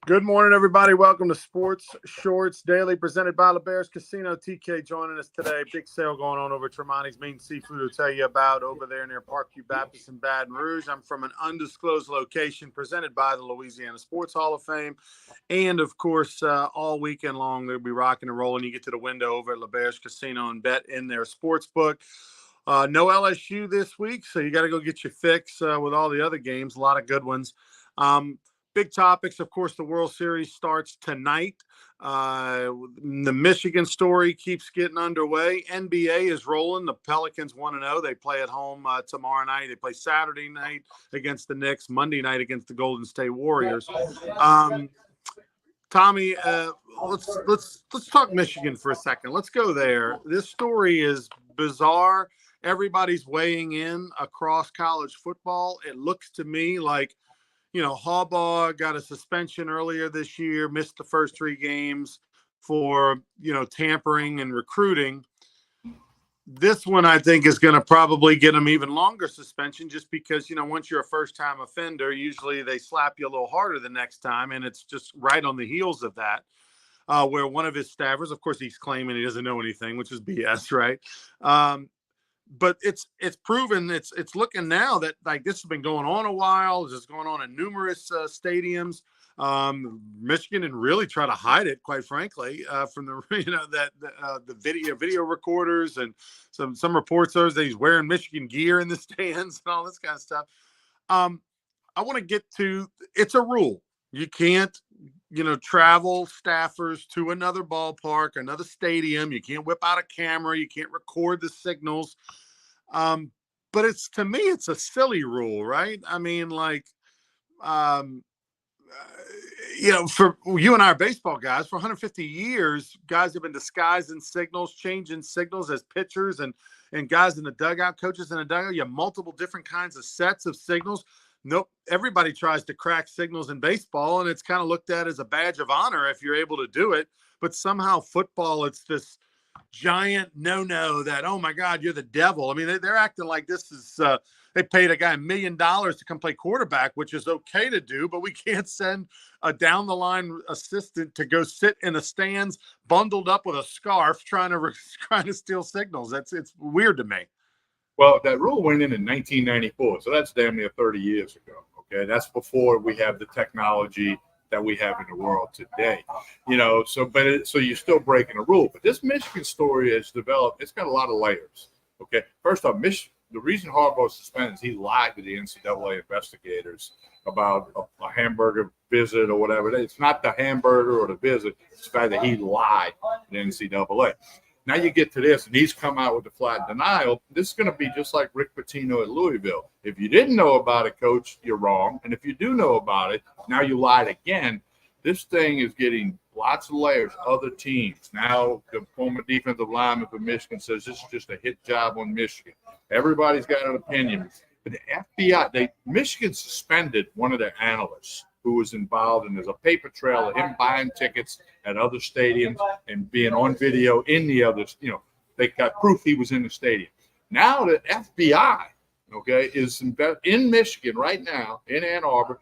Good morning, everybody. Welcome to Sports Shorts Daily, presented by LeBears Casino. TK joining us today. Big sale going on over at Tremonti's Meat and Seafood. We'll tell you about over there near Parkview Baptist in Baton Rouge. I'm from an undisclosed location, presented by the Louisiana Sports Hall of Fame. And, of course, all weekend long, they'll be rocking and rolling. You get to the window over at LeBears Casino and bet in their sports book. No LSU this week, so you got to go get your fix with all the other games. A lot of good ones. Big topics, of course, the World Series starts tonight. The Michigan story keeps getting underway. NBA is rolling. The Pelicans 1-0. They play at home tomorrow night. They play Saturday night against the Knicks, Monday night against the Golden State Warriors. Tommy, let's talk Michigan for a second. Let's go there. This story is bizarre. Everybody's weighing in across college football. It looks to me like, Harbaugh got a suspension earlier this year, missed the first 3 games for, tampering and recruiting. This one, I think, is going to probably get him even longer suspension just because, once you're a first-time offender, usually they slap you a little harder the next time, and it's just right on the heels of that, where one of his staffers, of course, he's claiming he doesn't know anything, which is BS, right? But it's proven, it's looking now that like this has been going on a while. This is going on in numerous stadiums. Michigan didn't really try to hide it, quite frankly, from the the video recorders and some reports are that he's wearing Michigan gear in the stands and all this kind of stuff. I want to get to, it's a rule. You can't travel staffers to another ballpark, another stadium. You can't whip out a camera. You can't record the signals. But to me, it's a silly rule, right? I mean, for you and I are baseball guys, for 150 years, guys have been disguising signals, changing signals as pitchers and guys in the dugout, coaches in the dugout. You have multiple different kinds of sets of signals. Nope. Everybody tries to crack signals in baseball, and it's kind of looked at as a badge of honor if you're able to do it. But somehow football, it's this giant no-no that, oh, my God, you're the devil. I mean, they're acting like this is they paid a guy $1 million to come play quarterback, which is okay to do, but we can't send a down-the-line assistant to go sit in the stands bundled up with a scarf trying to steal signals. It's weird to me. Well, that rule went in 1994, so that's damn near 30 years ago. Okay, that's before we have the technology that we have in the world today. So you're still breaking a rule. But this Michigan story has developed. It's got a lot of layers. Okay, first off, the reason Harbaugh was suspended is he lied to the NCAA investigators about a hamburger visit or whatever. It's not the hamburger or the visit. It's the fact that he lied to the NCAA. Now you get to this, and he's come out with a flat denial. This is going to be just like Rick Pitino at Louisville. If you didn't know about it, Coach, you're wrong. And if you do know about it, now you lied again. This thing is getting lots of layers, other teams. Now the former defensive lineman for Michigan says this is just a hit job on Michigan. Everybody's got an opinion. But the FBI, Michigan suspended one of their analysts who was involved, and there's a paper trail of him buying tickets at other stadiums and being on video in the others. They got proof he was in the stadium. Now the FBI, is in Michigan right now, in Ann Arbor,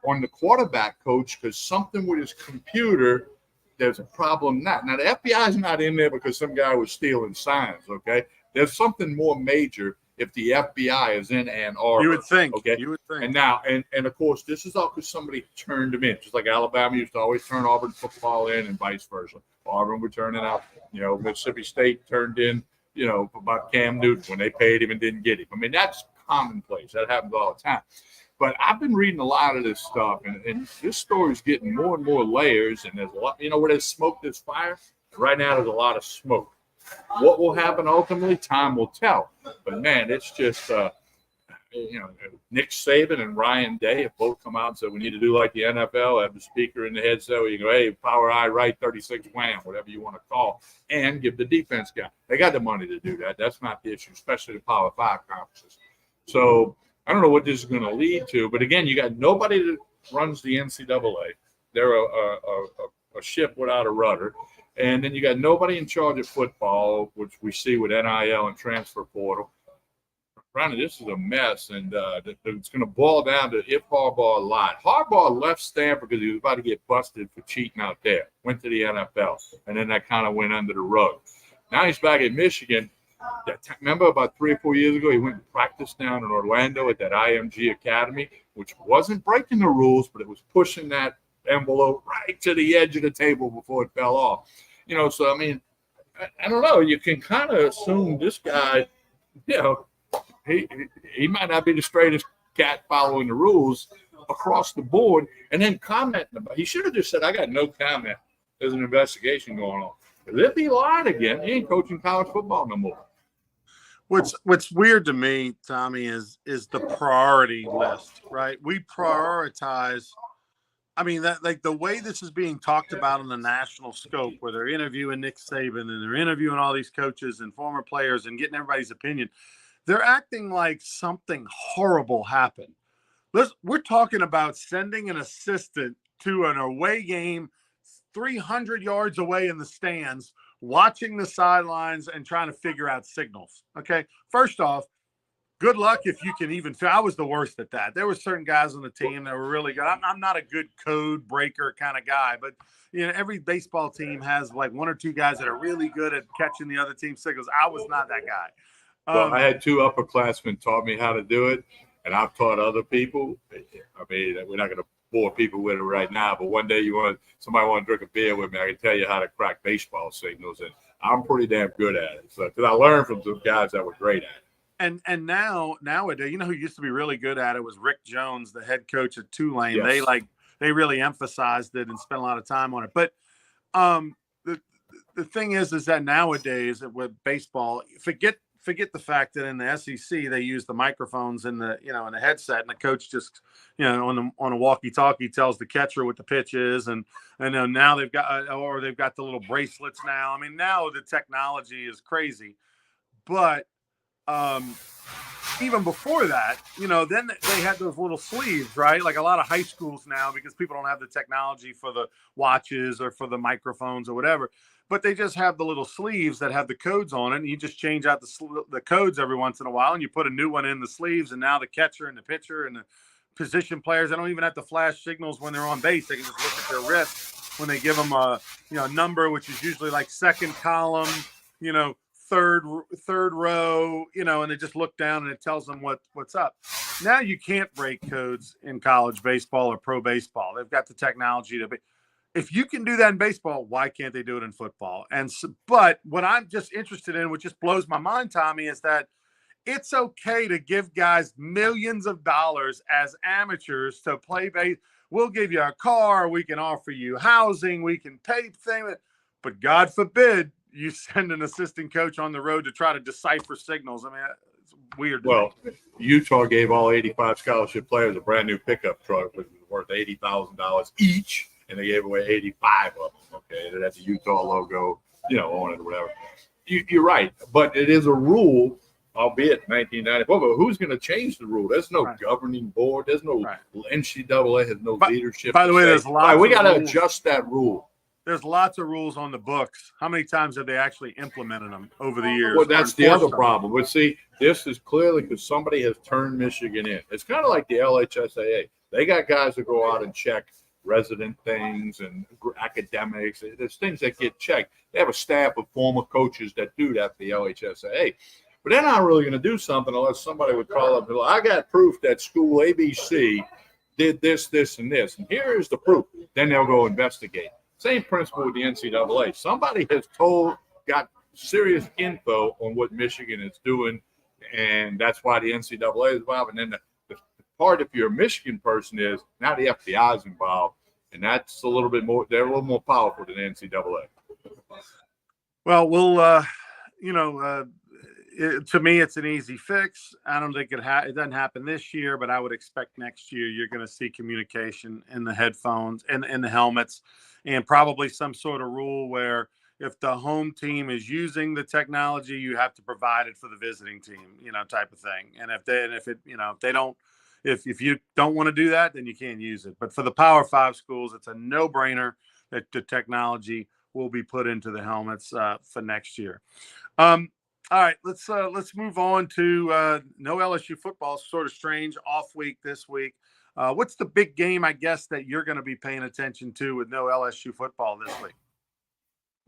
on the quarterback coach because something with his computer, there's a problem. Now the FBI is not in there because some guy was stealing signs, There's something more major if the FBI is in Ann Arbor. You would think. Okay. You would think. And now, and of course, this is all because somebody turned them in, just like Alabama used to always turn Auburn football in and vice versa. Auburn would turn it out. Mississippi State turned in, about Cam Newton when they paid him and didn't get him. I mean, that's commonplace. That happens all the time. But I've been reading a lot of this stuff, and this story is getting more and more layers, and there's a lot, where there's smoke, there's fire. Right now, there's a lot of smoke. What will happen ultimately, time will tell. But, man, it's just, Nick Saban and Ryan Day have both come out and said we need to do like the NFL, have the speaker in the headset where you go, hey, power I right, 36 wham, whatever you want to call, and give the defense guy. They got the money to do that. That's not the issue, especially the Power 5 conferences. So I don't know what this is going to lead to. But, again, you got nobody that runs the NCAA. They're a ship without a rudder. And then you got nobody in charge of football, which we see with NIL and transfer portal. Ronnie, this is a mess, and it's going to boil down to if Harbaugh lied. Harbaugh left Stanford because he was about to get busted for cheating out there. Went to the NFL, and then that kind of went under the rug. Now he's back at Michigan. Remember about 3 or 4 years ago, he went and practiced down in Orlando at that IMG Academy, which wasn't breaking the rules, but it was pushing that envelope right to the edge of the table before it fell off. So, I mean, I don't know. You can kind of assume this guy, he might not be the straightest cat following the rules across the board and then commenting about it. He should have just said, I got no comment. There's an investigation going on. Because if he lied again, he ain't coaching college football no more. What's weird to me, Tommy, is the priority list, right? We prioritize. I mean, that like the way this is being talked about in the national scope, where they're interviewing Nick Saban and they're interviewing all these coaches and former players and getting everybody's opinion, they're acting like something horrible happened. We're talking about sending an assistant to an away game 300 yards away in the stands, watching the sidelines and trying to figure out signals. Okay. First off, good luck if you can even. I was the worst at that. There were certain guys on the team that were really good. I'm not a good code breaker kind of guy, but every baseball team has like one or two guys that are really good at catching the other team's signals. I was not that guy. Well, I had 2 upperclassmen taught me how to do it, and I've taught other people. I mean, we're not going to bore people with it right now, but one day somebody want to drink a beer with me, I can tell you how to crack baseball signals, and I'm pretty damn good at it. So, because I learned from some guys that were great at it. And nowadays, who used to be really good at it was Rick Jones, the head coach at Tulane. Yes. They really emphasized it and spent a lot of time on it. But the thing is that nowadays with baseball, forget the fact that in the SEC they use the microphones in the in the headset, and the coach just on a walkie-talkie tells the catcher what the pitch is, and now they've got the little bracelets now. I mean, now the technology is crazy, but even before that, then they had those little sleeves, right? Like a lot of high schools now, because people don't have the technology for the watches or for the microphones or whatever, but they just have the little sleeves that have the codes on it. And you just change out the codes every once in a while, and you put a new one in the sleeves. And now the catcher and the pitcher and the position players, they don't even have to flash signals when they're on base. They can just look at their wrist when they give them a number, which is usually like second column, third row, and they just look down and it tells them what's up. Now you can't break codes in college baseball or pro baseball. They've got the technology to be. If you can do that in baseball, why can't they do it in football? But what I'm just interested in, which just blows my mind, Tommy, is that it's okay to give guys millions of dollars as amateurs to play base. We'll give you a car, we can offer you housing, we can pay things, but God forbid you send an assistant coach on the road to try to decipher signals. I mean, it's weird. Well, Utah gave all 85 scholarship players a brand new pickup truck, which was worth $80,000 each, and they gave away 85 of them. Okay, that had the Utah logo, on it or whatever. You're right, but it is a rule, albeit 1994. But who's going to change the rule? There's no governing board. There's no NCAA has no leadership. By the way, there's lots. We got to adjust that rule. There's lots of rules on the books. How many times have they actually implemented them over the years? Well, that's the other problem. But see, this is clearly because somebody has turned Michigan in. It's kind of like the LHSAA. They got guys that go out and check resident things and academics. There's things that get checked. They have a staff of former coaches that do that for the LHSAA. But they're not really going to do something unless somebody would call up and go, I got proof that school ABC did this, this, and this. And here is the proof. Then they'll go investigate. Same principle with the NCAA. Somebody has got serious info on what Michigan is doing, and that's why the NCAA is involved. And then the part, if you're a Michigan person, is now the FBI is involved, and that's a little bit more. They're a little more powerful than the NCAA. Well, to me, it's an easy fix. I don't think it doesn't happen this year, but I would expect next year you're going to see communication in the headphones and in the helmets, and probably some sort of rule where if the home team is using the technology, you have to provide it for the visiting team, type of thing. And if you don't want to do that, then you can't use it. But for the Power 5 schools, it's a no-brainer that the technology will be put into the helmets for next year. All right, let's move on to no LSU football. Sort of strange off week this week. What's the big game, I guess, that you're going to be paying attention to with no LSU football this week?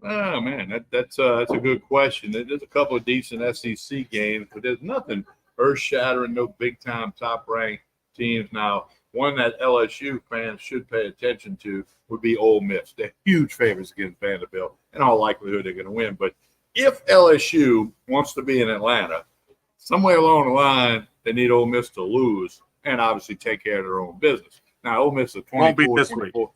Oh man, that's a good question. There's a couple of decent SEC games, but there's nothing earth-shattering, no big-time top-ranked teams. Now, one that LSU fans should pay attention to would be Ole Miss. They're huge favorites against Vanderbilt. In all likelihood, they're going to win. But if LSU wants to be in Atlanta, somewhere along the line, they need Ole Miss to lose and obviously take care of their own business. Now, Ole Miss is Won't be 24, this 24. week.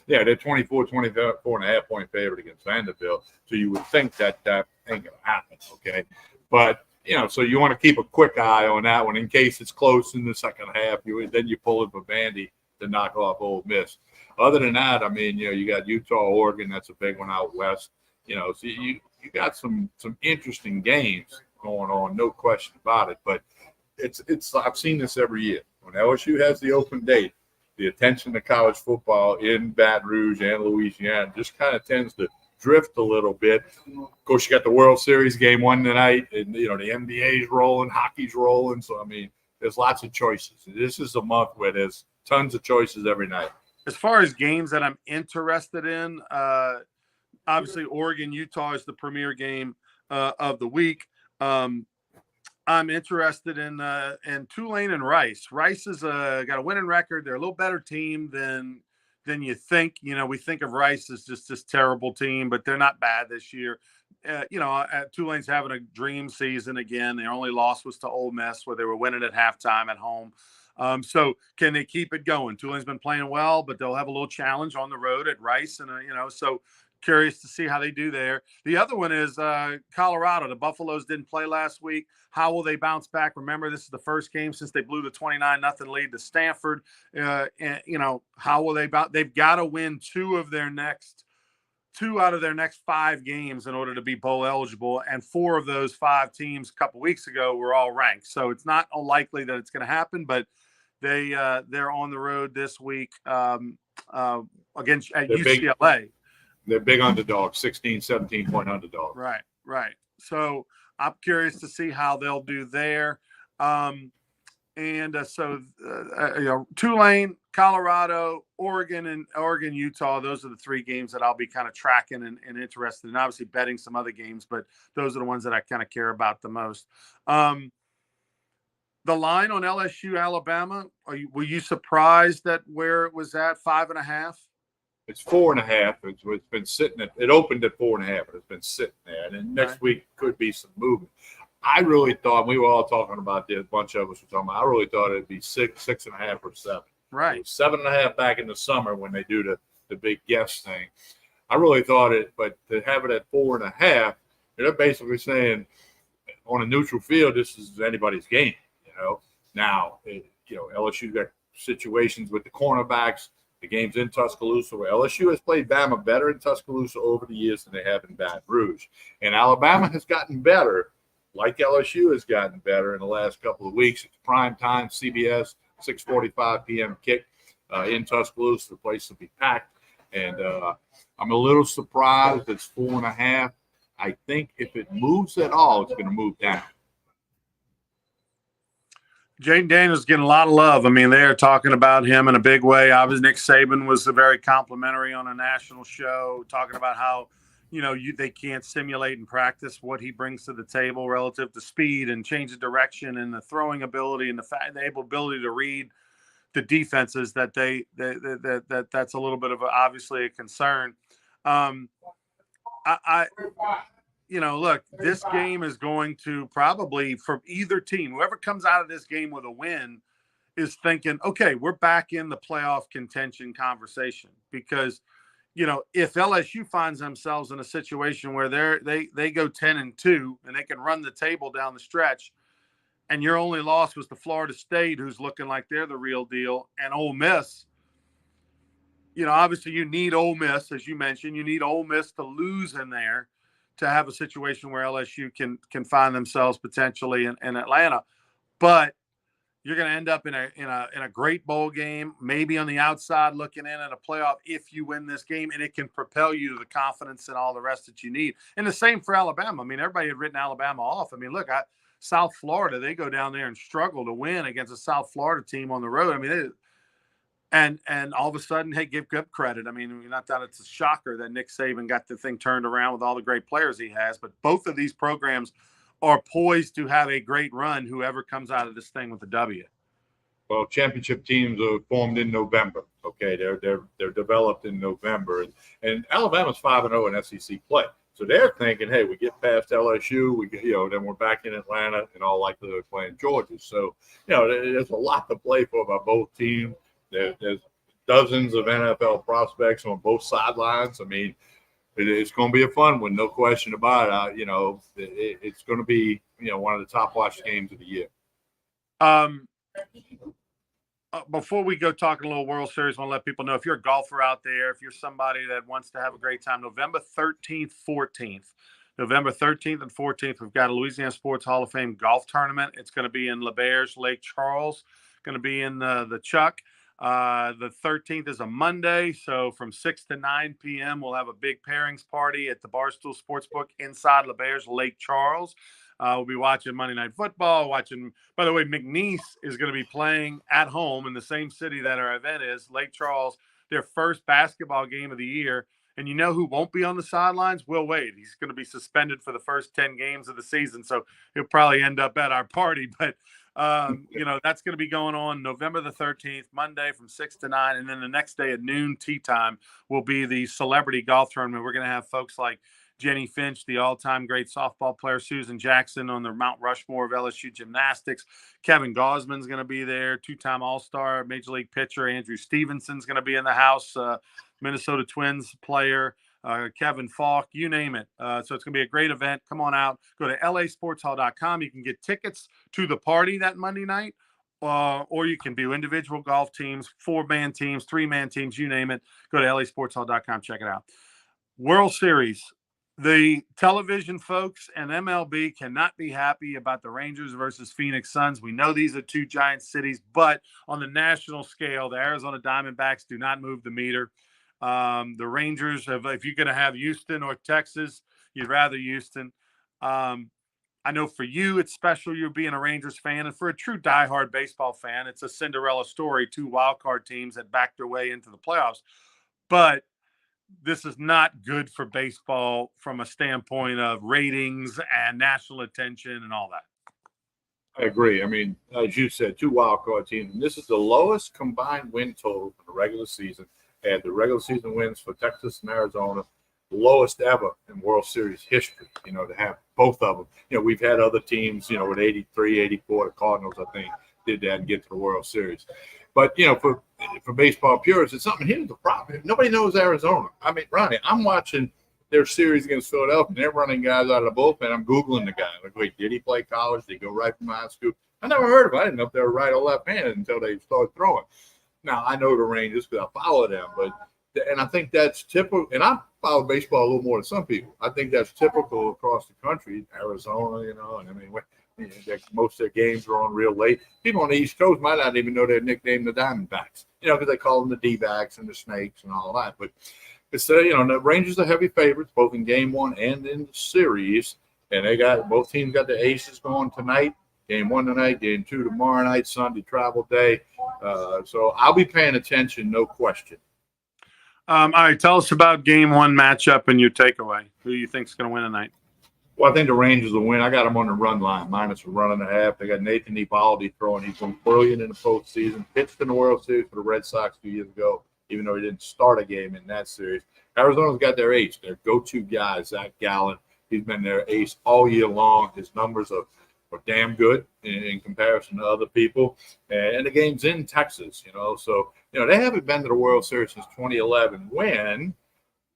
Yeah, they're 24 and a half point favorite against Vanderbilt. So you would think that ain't going to happen, okay? But, so you want to keep a quick eye on that one in case it's close in the second half. Then you pull it for Vandy to knock off Ole Miss. Other than that, I mean, you got Utah, Oregon. That's a big one out west. So you got some interesting games going on, no question about it. But it's I've seen this every year. When LSU has the open date, the attention to college football in Baton Rouge and Louisiana just kind of tends to drift a little bit. Of course, you got the World Series game one tonight, and the NBA's rolling, hockey's rolling. So I mean, there's lots of choices. This is a month where there's tons of choices every night. As far as games that I'm interested in, obviously Oregon Utah is the premier game of the week. I'm interested in Tulane and Rice. Rice is got a winning record. They're a little better team than you think. We think of Rice as just this terrible team, but they're not bad this year. Tulane's having a dream season again. Their only loss was to Ole Miss, where they were winning at halftime at home. So can they keep it going? Tulane's been playing well, but they'll have a little challenge on the road at Rice, and so curious to see how they do there. The other one is Colorado. The Buffaloes didn't play last week. How will they bounce back? Remember, this is the first game since they blew the 29-0 lead to Stanford. How will they bounce? They've got to win two out of their next 5 games in order to be bowl eligible. And 4 of those 5 teams a couple weeks ago were all ranked. So it's not unlikely that it's going to happen, but they're on the road this week against UCLA. They're big underdogs, 16, 17-point underdogs. Right. So I'm curious to see how they'll do there. Tulane, Colorado, Oregon, and Utah, those are the 3 games that I'll be kind of tracking and interested in. Obviously betting some other games, but those are the ones that I kind of care about the most. The line on LSU, Alabama, were you surprised at where it was at, 5.5? It's 4.5. It's been sitting at. It opened at 4.5, but it's been sitting there. And then next week could be some movement. I really thought we were all talking about this. A bunch of us were talking about. I really thought it'd be 6.5, or 7. Right. 7.5 back in the summer when they do the big guest thing. I really thought it, but to have it at 4.5, they're basically saying on a neutral field, this is anybody's game. Now LSU got situations with the cornerbacks. The game's in Tuscaloosa, where LSU has played Bama better in Tuscaloosa over the years than they have in Baton Rouge. And Alabama has gotten better, like LSU has gotten better in the last couple of weeks. It's prime time, CBS, 6:45 p.m. kick in Tuscaloosa. The place will be packed. And I'm a little surprised it's 4.5. I think if it moves at all, it's going to move down. Jayden Daniels getting a lot of love. I mean, they are talking about him in a big way. Obviously, Nick Saban was very complimentary on a national show, talking about how, they can't simulate and practice what he brings to the table relative to speed and change of direction and the throwing ability and the ability to read the defenses. That that's a little bit of obviously a concern. Look, this game is going to probably, for either team, whoever comes out of this game with a win is thinking, okay, we're back in the playoff contention conversation. Because, if LSU finds themselves in a situation where they go 10-2 and they can run the table down the stretch, and your only loss was to Florida State, who's looking like they're the real deal, and Ole Miss, obviously you need Ole Miss, as you mentioned, you need Ole Miss to lose in there to have a situation where LSU can find themselves potentially in Atlanta. But you're going to end up in a great bowl game, maybe on the outside looking in at a playoff if you win this game, and it can propel you to the confidence and all the rest that you need. And the same for Alabama. I mean, everybody had written Alabama off. I mean, look, South Florida, they go down there and struggle to win against a South Florida team on the road. I mean, and all of a sudden, hey, give good credit. I mean, not that it's a shocker that Nick Saban got the thing turned around with all the great players he has, but both of these programs are poised to have a great run, whoever comes out of this thing with a W. Well, championship teams are formed in November. Okay, they're developed in November, and Alabama's 5-0 in SEC play. So they're thinking, hey, we get past LSU, we get, then we're back in Atlanta, and all likelihood playing Georgia. So there's a lot to play for by both teams. There's dozens of NFL prospects on both sidelines. I mean, it's going to be a fun one, no question about it. It's going to be one of the top watched games of the year. Before we go talking a little World Series, I want to let people know, if you're a golfer out there, if you're somebody that wants to have a great time, November 13th, 14th. November 13th and 14th, we've got a Louisiana Sports Hall of Fame golf tournament. It's going to be in LaBerge, Lake Charles. Going to be in the Chuck. The 13th is a Monday, so from 6 to 9 p.m., we'll have a big pairings party at the Barstool Sportsbook inside LaBerge, Lake Charles. We'll be watching Monday Night Football, by the way, McNeese is going to be playing at home in the same city that our event is, Lake Charles, their first basketball game of the year. And you know who won't be on the sidelines? Will Wade. He's going to be suspended for the first 10 games of the season, so he'll probably end up at our party. But, that's going to be going on November the 13th, Monday from 6 to 9. And then the next day at noon tea time will be the celebrity golf tournament. We're going to have folks like Jenny Finch, the all-time great softball player, Susan Jackson on the Mount Rushmore of LSU gymnastics. Kevin Gosman's going to be there, two-time All-Star, Major League pitcher. Andrew Stevenson's going to be in the house, Minnesota Twins player, Kevin Falk, you name it. So it's going to be a great event. Come on out. Go to lasportshall.com. You can get tickets to the party that Monday night, or you can do individual golf teams, 4-man teams, 3-man teams, you name it. Go to lasportshall.com. Check it out. World Series. The television folks and MLB cannot be happy about the Rangers versus Phoenix Suns. We know these are two giant cities, but on the national scale, the Arizona Diamondbacks do not move the meter. The Rangers, if you're going to have Houston or Texas, you'd rather Houston. I know for you, it's special you're being a Rangers fan. And for a true diehard baseball fan, it's a Cinderella story, 2 wildcard teams that backed their way into the playoffs. But this is not good for baseball from a standpoint of ratings and national attention and all that. I agree. I mean, as you said, 2 wildcard teams. And this is the lowest combined win total for the regular season. And the regular season wins for Texas and Arizona, the lowest ever in World Series history, to have both of them. We've had other teams, with 83, 84, the Cardinals, I think, did that and get to the World Series. But, for baseball purists, it's something. Here's the problem. Nobody knows Arizona. I mean, Ronnie, I'm watching their series against Philadelphia, and they're running guys out of the bullpen. I'm Googling the guy. Like, wait, did he play college? Did he go right from high school? I never heard of him. I didn't know if they were right or left-handed until they started throwing. Now, I know the Rangers because I follow them, and I think that's typical. And I follow baseball a little more than some people. I think that's typical across the country, Arizona, and I mean, most of their games are on real late. People on the East Coast might not even know they're nicknamed the Diamondbacks, because they call them the D-backs and the Snakes and all that. But it's the Rangers are heavy favorites both in Game 1 and in the series, and both teams got the aces going tonight. Game 1 tonight, Game 2 tomorrow night, Sunday travel day. So I'll be paying attention, no question. All right, tell us about Game 1 matchup and your takeaway. Who you think is going to win tonight? Well, I think the Rangers will win. I got them on the run line, minus a run and a half. They got Nathan Eovaldi throwing. He's been brilliant in the postseason. Pitched in the World Series for the Red Sox 2 years ago, even though he didn't start a game in that series. Arizona's got their ace, their go-to guy, Zach Gallen. He's been their ace all year long. His numbers are damn good in comparison to other people. And the game's in Texas, So, they haven't been to the World Series since 2011 when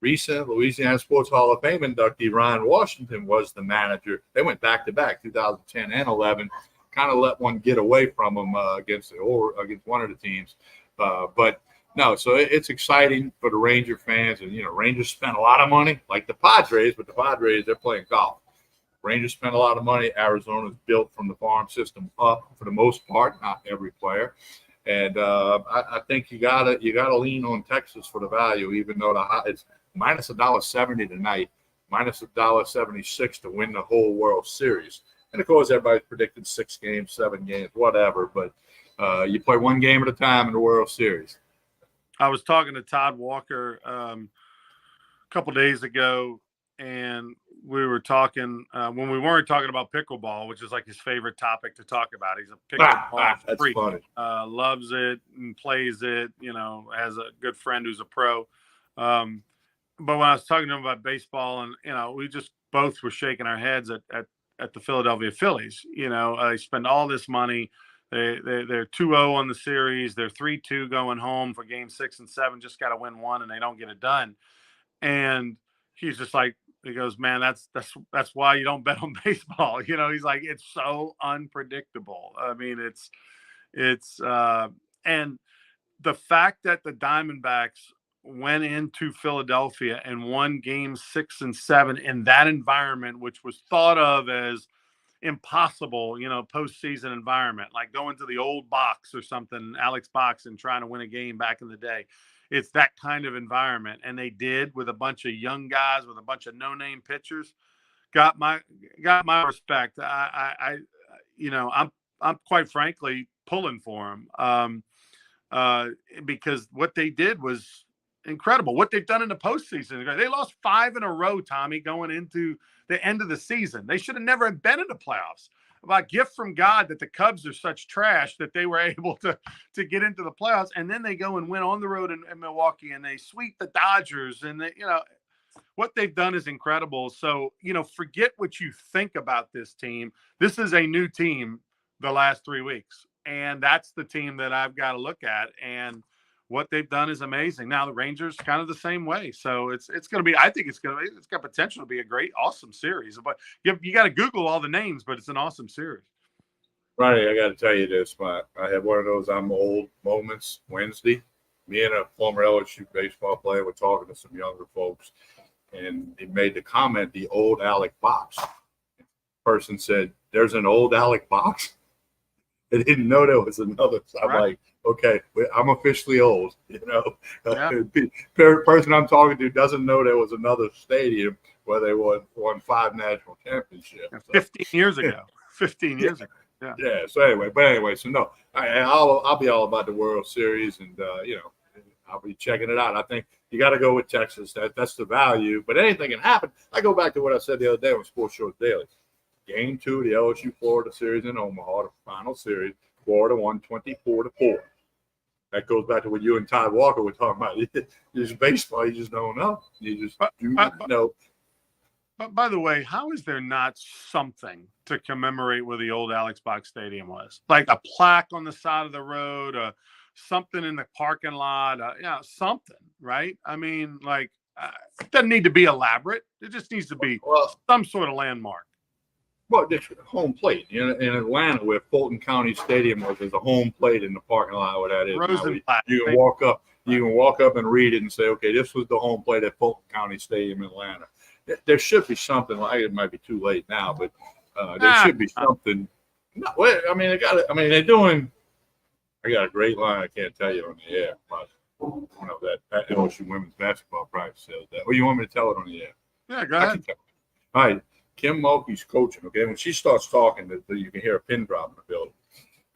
recent Louisiana Sports Hall of Fame inductee Ryan Washington was the manager. They went back-to-back, 2010 and 11. Kind of let one get away from them against one of the teams. But no, so it's exciting for the Ranger fans. And, Rangers spent a lot of money, like the Padres, but the Padres, they're playing golf. Rangers spent a lot of money. Arizona's built from the farm system up for the most part, not every player. And I think you gotta lean on Texas for the value, even though it's minus $1.70 tonight, minus $1.76 to win the whole World Series. And of course, everybody's predicted 6 games, 7 games, whatever. But you play one game at a time in the World Series. I was talking to Todd Walker a couple days ago, and we were talking when we weren't talking about pickleball, which is like his favorite topic to talk about. He's a pickleball freak, loves it and plays it. Has a good friend who's a pro. But when I was talking to him about baseball, and we just both were shaking our heads at the Philadelphia Phillies. They spend all this money. They're 2-0 on the series. They're 3-2 going home for game 6 and 7. Just got to win one, and they don't get it done. And he's just like, he goes, man, that's why you don't bet on baseball. He's like, it's so unpredictable. I mean, it's and the fact that the Diamondbacks went into Philadelphia and won games 6 and 7 in that environment, which was thought of as impossible, postseason environment, like going to the old box or something, Alex Box, and trying to win a game back in the day. It's that kind of environment. And they did, with a bunch of young guys, with a bunch of no-name pitchers. Got my respect. I'm quite frankly pulling for them because what they did was incredible. What they've done in the postseason, they lost 5 in a row, Tommy, going into the end of the season. They should have never been in the playoffs. About gift from God that the Cubs are such trash that they were able to get into the playoffs, and then they go and win on the road in Milwaukee, and they sweep the Dodgers, and what they've done is incredible. So forget what you think about this team. This is a new team the last 3 weeks, and that's the team that I've got to look at. And what they've done is amazing. Now the Rangers kind of the same way. So it's going to be, I think it's got potential to be a great, awesome series. But you got to Google all the names, but it's an awesome series. Ronnie, I got to tell you this, I had one of those I'm old moments Wednesday. Me and a former LSU baseball player were talking to some younger folks, and he made the comment, the old Alec Box. Person said, there's an old Alec Box? I didn't know there was another. So I'm like, okay, I'm officially old. Yeah. Person I'm talking to doesn't know there was another stadium where they won 5 national championships. So. 15 years ago. 15 years ago. Yeah. Yeah. So anyway, so no, I'll be all about the World Series, and I'll be checking it out. I think you got to go with Texas. That's the value. But anything can happen. I go back to what I said the other day on Sports Short Daily. Game 2 of the LSU-Florida series in Omaha, the final series, Florida won 24-4. That goes back to what you and Todd Walker were talking about. It's baseball. You just don't know. You just do not know. But by the way, how is there not something to commemorate where the old Alex Box Stadium was? Like a plaque on the side of the road, something in the parking lot, something, right? I mean, it doesn't need to be elaborate. It just needs to be some sort of landmark. Well, it's home plate in Atlanta, where Fulton County Stadium was. There's a home plate in the parking lot where that is. You can walk up. You can walk up and read it and say, okay, this was the home plate at Fulton County Stadium in Atlanta. There should be something like it. Might be too late now, but there should be something. No, I mean, they're doing. I got a great line. I can't tell you on the air, but that LSU women's basketball practice says that. Or you want me to tell it on the air? Yeah, go ahead. All right. Kim Mulkey's coaching, okay? When she starts talking, you can hear a pin drop in the building.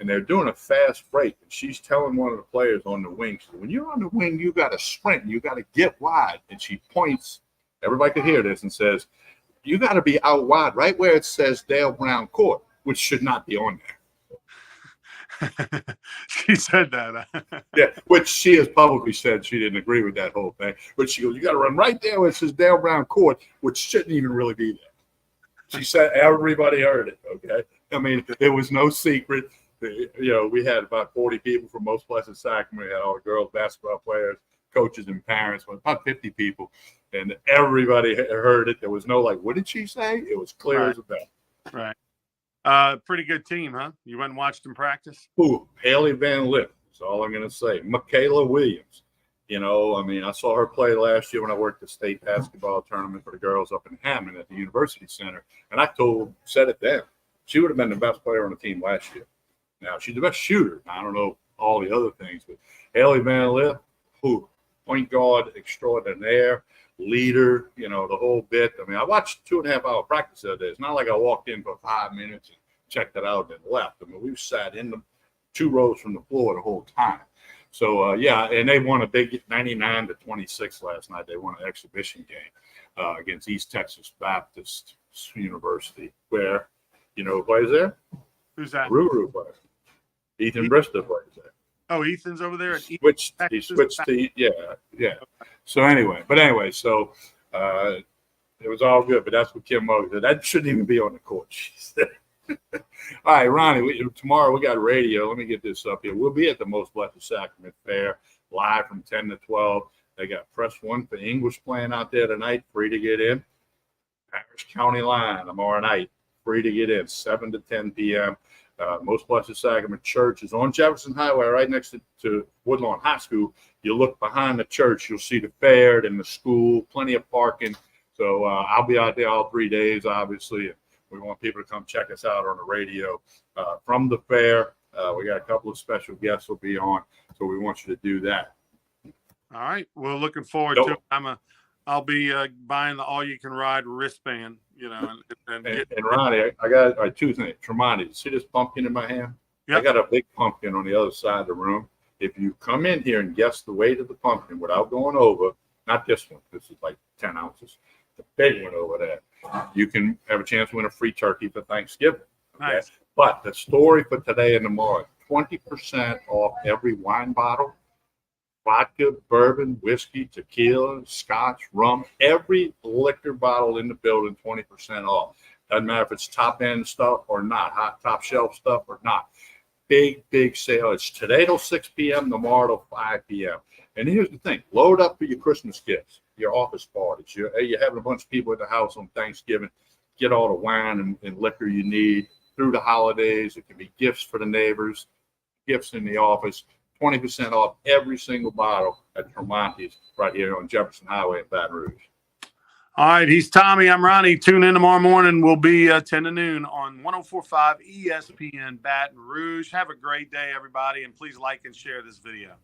And they're doing a fast break, and she's telling one of the players on the wing, she said, when you're on the wing, you got to sprint. You got to get wide. And she points, everybody could hear this, and says, you got to be out wide right where it says Dale Brown Court, which should not be on there. She said that. Yeah, which she has publicly said she didn't agree with that whole thing. But she goes, you got to run right there where it says Dale Brown Court, which shouldn't even really be there. She said everybody heard it, okay? I mean, it was no secret. We had about 40 people from most places. Sacramento. We had all the girls basketball players, coaches, and parents. About 50 people. And everybody heard it. There was no what did she say? It was clear as a bell. Right. Pretty good team, huh? You went and watched them practice? Ooh, Haley Van Lith. That's all I'm going to say. Michaela Williams. You know, I mean, I saw her play last year when I worked the state basketball tournament for the girls up in Hammond at the University Center. And I said it then, she would have been the best player on the team last year. Now, she's the best shooter. I don't know all the other things, but Haley Van Lith, point guard extraordinaire, leader, you know, the whole bit. I mean, I watched 2.5-hour practice the other day. It's not like I walked in for 5 minutes and checked it out and then left. I mean, we sat in the 2 rows from the floor the whole time. So, yeah, and they won a big 99-26 last night. They won an exhibition game against East Texas Baptist University, where, you know, who plays there? Who's that? Ruru plays. Ethan Brister plays there. Oh, Ethan's over there. He switched to, yeah. So anyway, so it was all good, but that's what Kim Moe said. That shouldn't even be on the court, she said. All right, Ronnie, tomorrow we got radio. Let me get this up here. We'll be at the Most Blessed Sacrament Fair live from 10 to 12. They got Press One for English playing out there tonight, free to get in. Parish County Line tomorrow night, free to get in, 7 to 10 p.m. Most Blessed Sacrament Church is on Jefferson Highway, right next to Woodlawn High School. You look behind the church, you'll see the fair and the school, plenty of parking. So I'll be out there all 3 days, obviously. We want people to come check us out on the radio from the fair. We got a couple of special guests will be on, so we want you to do that. All right. Well, looking forward to it. I'll be buying the all-you-can-ride wristband, you know. And Ronnie, I got 2 things. Tremonti, see this pumpkin in my hand? Yep. I got a big pumpkin on the other side of the room. If you come in here and guess the weight of the pumpkin without going over, not this one, this is like 10 ounces, the big one over there, you can have a chance to win a free turkey for Thanksgiving. Okay? Nice. But the story for today and tomorrow, 20% off every wine bottle, vodka, bourbon, whiskey, tequila, scotch, rum, every liquor bottle in the building, 20% off. Doesn't matter if it's top end stuff or not, hot top shelf stuff or not. Big sale. It's today till 6 p.m., tomorrow till 5 p.m. And here's the thing, load up for your Christmas gifts, your office parties. You're having a bunch of people at the house on Thanksgiving. Get all the wine and liquor you need through the holidays. It can be gifts for the neighbors, gifts in the office. 20% off every single bottle at Tremonti's right here on Jefferson Highway in Baton Rouge. All right, he's Tommy. I'm Ronnie. Tune in tomorrow morning. We'll be 10 to noon on 104.5 ESPN Baton Rouge. Have a great day, everybody, and please like and share this video.